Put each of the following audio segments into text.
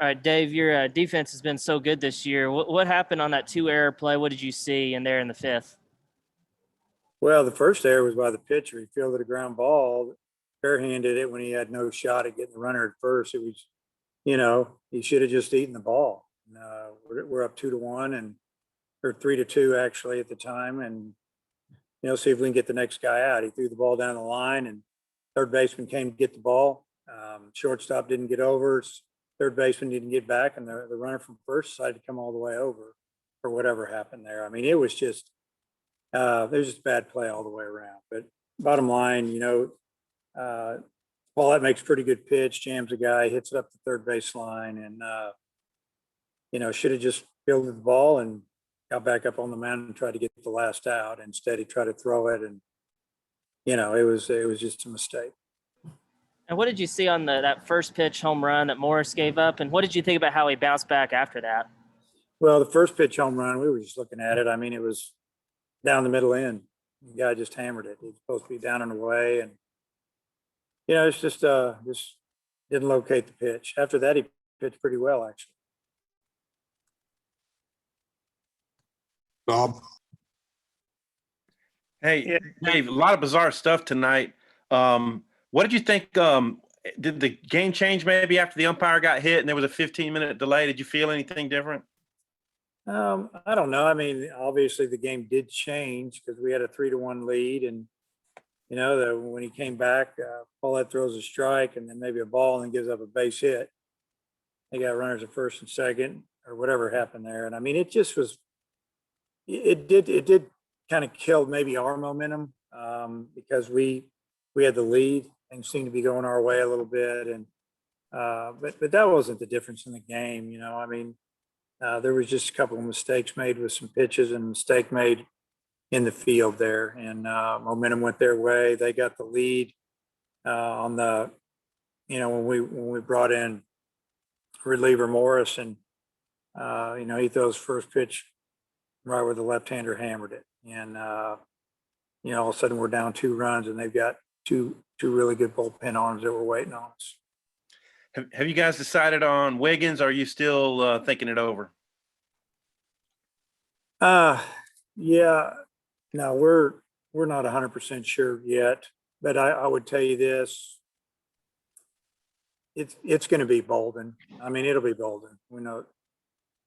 All right, Dave, your defense has been so good this year. What happened on that 2-error play? What did you see in there in the fifth? Well, the first error was by the pitcher. He fielded a ground ball, barehanded it when he had no shot at getting the runner at first. It was, he should have just eaten the ball. We're up 2-1 or 3-2 actually at the time, and see if we can get the next guy out. He threw the ball down the line, and third baseman came to get the ball. Shortstop didn't get over. Third baseman didn't get back, and the runner from first decided to come all the way over, or whatever happened there. I mean, it was just there's just bad play all the way around. But bottom line, Paulette makes a pretty good pitch, jams a guy, hits it up the third base line, and should have just fielded the ball and got back up on the mound and tried to get the last out. Instead, he tried to throw it, and it was just a mistake. And what did you see on that first pitch home run that Morris gave up? And what did you think about how he bounced back after that? Well, the first pitch home run, we were just looking at it. I mean, it was down the middle end. The guy just hammered it. It was supposed to be down and away, and it's just didn't locate the pitch. After that, he pitched pretty well, actually. Bob. Hey, Dave, a lot of bizarre stuff tonight. What did you think? Did the game change maybe after the umpire got hit and there was a 15-minute delay? Did you feel anything different? I don't know. I mean, obviously the game did change because we had a 3-1 lead, and when he came back, Paulette throws a strike and then maybe a ball and gives up a base hit. They got runners at first and second, or whatever happened there. And I mean, it just was. It did kind of kill maybe our momentum because we had the lead. Things seemed to be going our way a little bit, and but that wasn't the difference in the game. I mean, there was just a couple of mistakes made with some pitches and mistake made in the field there, and momentum went their way. They got the lead on the, when we brought in reliever Morris, and he throws first pitch right where the left-hander hammered it, and all of a sudden we're down 2 runs, and they've got two really good bullpen arms that were waiting on us. Have you guys decided on Wiggins? Or are you still thinking it over? Yeah, no, we're not 100% sure yet, but I would tell you this: it's going to be Bolden. I mean, it'll be Bolden. We know.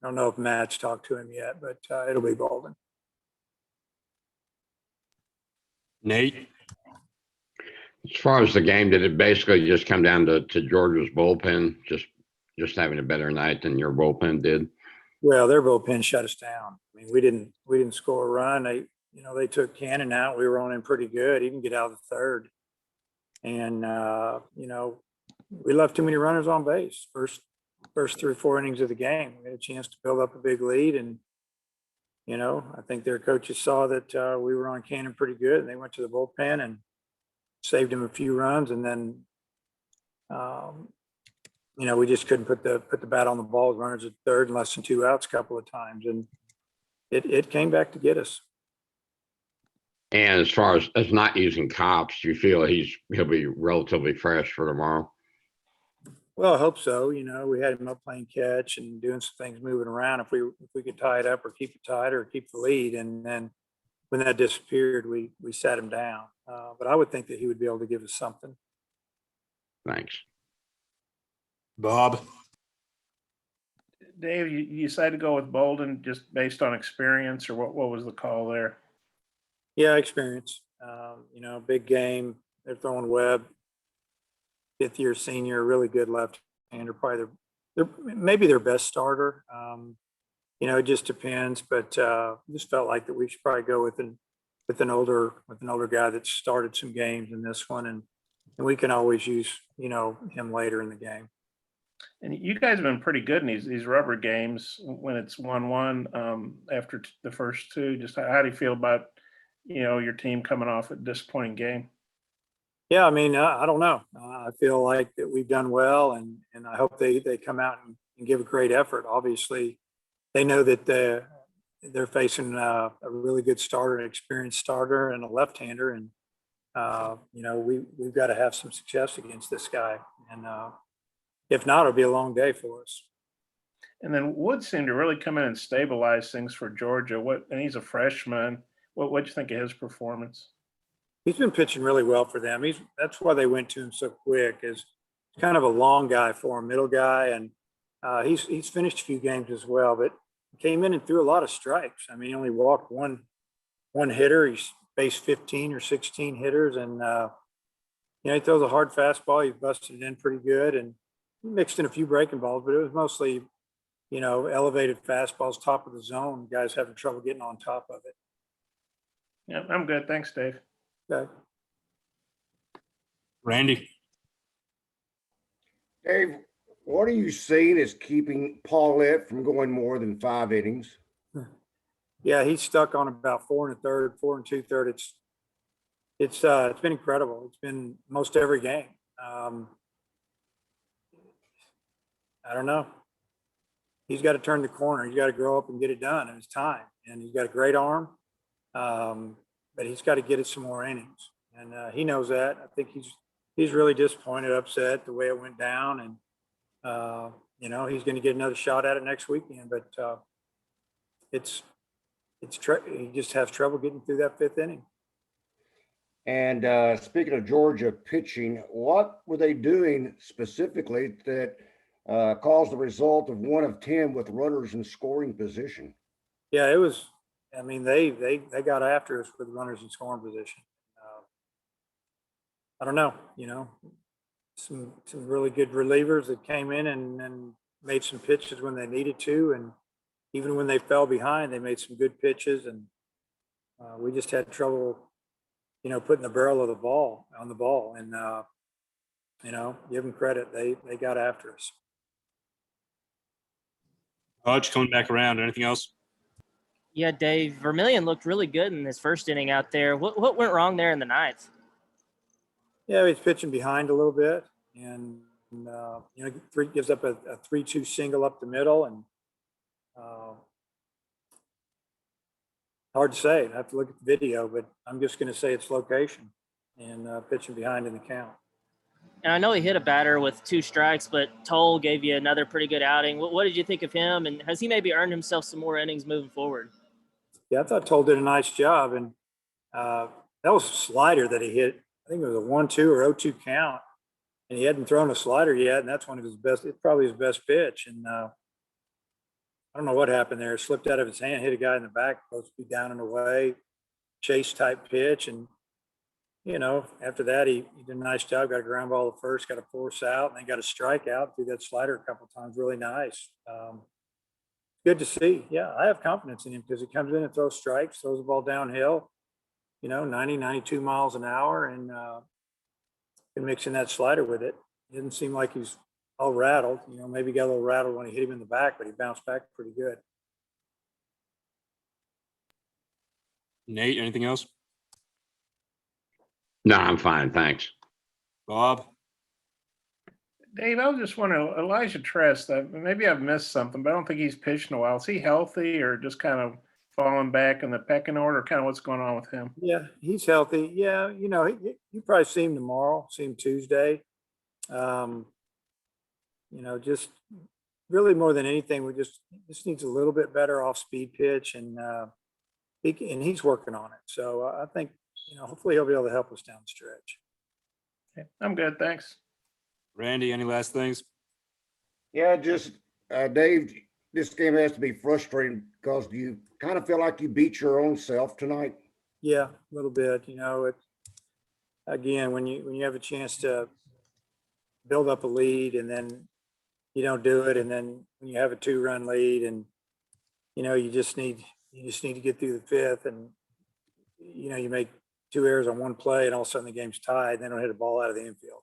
I don't know if Matt's talked to him yet, but it'll be Bolden. Nate? As far as the game, did it basically just come down to Georgia's bullpen just having a better night than your bullpen did? Well, their bullpen shut us down. I mean, we didn't score a run. They took Cannon out. We were on him pretty good, even get out of the third. And we left too many runners on base. First 3 or 4 innings of the game, we had a chance to build up a big lead, and I think their coaches saw that we were on Cannon pretty good, and they went to the bullpen and saved him a few runs, and then we just couldn't put the bat on the ball with runners at third and less than 2 outs a couple of times, and it came back to get us. And as far as not using Cops, do you feel he'll be relatively fresh for tomorrow? Well, I hope so. We had him up playing catch and doing some things moving around. If we could tie it up or keep it tight or keep the lead, and then when that disappeared, we sat him down. But I would think that he would be able to give us something. Thanks. Bob? Dave, you decided to go with Bolden just based on experience, or what was the call there? Yeah, experience. Big game. They're throwing Webb, 5th-year senior, really good left-hander, probably maybe their best starter. It just depends, but just felt like that we should probably go with an older guy that started some games in this one, and we can always use him later in the game. And you guys have been pretty good in these rubber games when it's 1-1 after the first 2. Just how do you feel about your team coming off a disappointing game? Yeah, I mean, I don't know. I feel like that we've done well, and I hope they come out and give a great effort. Obviously, they know that they're facing a really good starter, an experienced starter, and a left-hander, and we've got to have some success against this guy. And if not, it'll be a long day for us. And then Wood seemed to really come in and stabilize things for Georgia. And he's a freshman. What'd you think of his performance? He's been pitching really well for them. That's why they went to him so quick. Is kind of a long guy for him, middle guy, and he's finished a few games as well. But came in and threw a lot of strikes. I mean, he only walked one hitter. He's faced 15 or 16 hitters, and he throws a hard fastball. He busted it in pretty good, and he mixed in a few breaking balls, but it was mostly elevated fastballs, top of the zone. Guys having trouble getting on top of it. Yeah, I'm good. Thanks, Dave. Okay. Randy. Dave, what are you seeing is keeping Paulette from going more than 5 innings? Yeah, he's stuck on about 4 1/3, 4 2/3. It's been incredible. It's been most every game. I don't know. He's got to turn the corner. He's got to grow up and get it done, and it's time. And he's got a great arm, but he's got to get it some more innings, and he knows that. I think he's really disappointed, upset the way it went down, and he's going to get another shot at it next weekend. But he just has trouble getting through that 5th inning. And speaking of Georgia pitching, what were they doing specifically that caused the result of 1 of 10 with runners in scoring position? Yeah, it was. I mean, they got after us with runners in scoring position. I don't know. Some really good relievers that came in and made some pitches when they needed to, and even when they fell behind, they made some good pitches, and we just had trouble, putting the barrel of the ball on the ball. And give them credit; they got after us. Hodge coming back around. Anything else? Yeah, Dave, Vermillion looked really good in his first inning out there. What went wrong there in the ninth? Yeah, he's pitching behind a little bit, and gives up a 3-2 single up the middle, and hard to say. I have to look at the video, but I'm just going to say it's location and pitching behind in the count. And I know he hit a batter with 2 strikes, but Toll gave you another pretty good outing. What did you think of him, and has he maybe earned himself some more innings moving forward? Yeah, I thought Toll did a nice job, and that was a slider that he hit. I think it was a 1-2 or 0-2 count, and he hadn't thrown a slider yet, and that's one of his best. It's probably his best pitch, and I don't know what happened there. It slipped out of his hand, hit a guy in the back, supposed to be down and away, chase type pitch, and after that he did a nice job. Got a ground ball to first, got a force out, and then got a strikeout. Threw that slider a couple of times, really nice. Good to see. Yeah, I have confidence in him because he comes in and throws strikes, throws the ball downhill, 90, 92 miles an hour, and can mix in that slider with it. It didn't seem like he's all rattled. Maybe he got a little rattled when he hit him in the back, but he bounced back pretty good. Nate, anything else? No, I'm fine. Thanks. Bob? Dave, I was just wondering, Elijah Tress, maybe I've missed something, but I don't think he's pitched in a while. Is he healthy or just kind of falling back in the pecking order? Kind of what's going on with him? Yeah, he's healthy. Yeah, you probably see him tomorrow, see him Tuesday. Just really more than anything, we just needs a little bit better off speed pitch, and he's working on it. So I think, hopefully he'll be able to help us down the stretch. Okay, I'm good. Thanks. Randy, any last things? Yeah, just Dave, this game has to be frustrating because you kind of feel like you beat your own self tonight. Yeah, a little bit. Again, when you have a chance to build up a lead and then you don't do it, and then when you have a 2-run lead, and you just need to get through the 5th, and you make 2 errors on one play, and all of a sudden the game's tied, and they don't hit a ball out of the infield.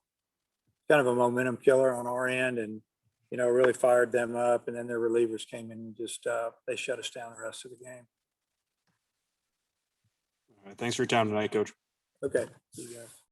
Kind of a momentum killer on our end, and really fired them up, and then their relievers came in and just they shut us down the rest of the game. All right, thanks for your time tonight, Coach. Okay, see you guys.